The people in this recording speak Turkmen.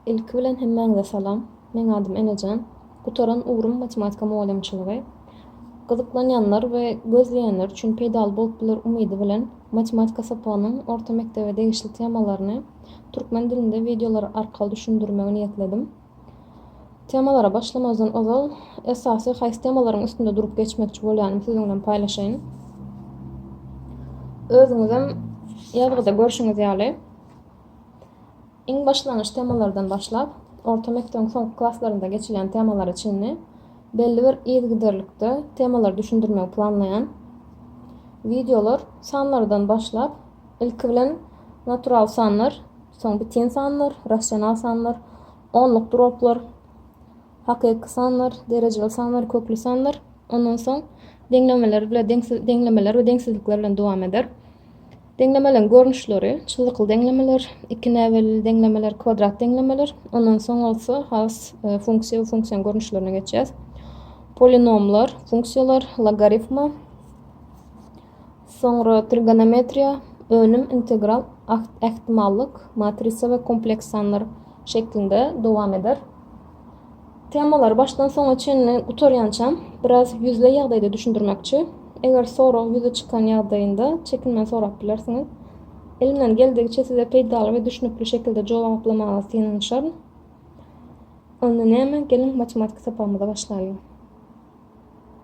Ilki bilen hemmeňize salam. Men adym Enejan. Gutaran ugrum matematika mugallimçiligi. Gyzyklanýanlar we gözleýänler üçin peýdal bolup biler umydy bilen matematika sapagynyň orta mektebe degişli temalaryny türkmen dilinde videolar arkaly düşündirmegi niýetledim. Temalara başlamazdan ozal esasy haýsy temalaryň üstünde durup geçmekçi bolýanym siziň bilen paýlaşaýyn. Özüňizem ýazgyda görüşiňiz ýaly. Iň başlangyç temalardan başlap, orta mektebiň soňky klaslarynda geçilen temalar içinni belli bir ýygyderlikde temalar düşündirmegi planlaýan videolar sanlardan başlap, ilki bilen natural sanlar, soň biten sanlar, rasional sanlar, onluk droplar, hakyky sanlar, dereceli sanlar, köklü sanlar, ondan soň deňlemeler bilen deňlemeler we deňsizlikler bilen dowam eder. Deňlemelerin görnüşleri, çyzykly deňlemeler, iki näwelli deňlemeler, kvadrat deňlemeler, ondan soň bolsa has funksiýa we funksiýa görnüşlerine geçýäs. Polinomlar, funksiýalar, logaritma, soňra trigonometriýa, önüm, integral, ähtimallyk, matrisa we kompleks sanlar şeklinde dowam eder. Temalar başdan soňa çenini gutarýançam biraz ýüzle ýagdaýda düşündirmekçi. Eger soraw ýüze çykan ýagdaýynda çekinmän sorap bilersiňiz. Elimden geldigiçe size peýdal we düşünipli şekilde jogaplamagy synanyşar. Onda näme? Gelin matematika sapamyza başlaýyn.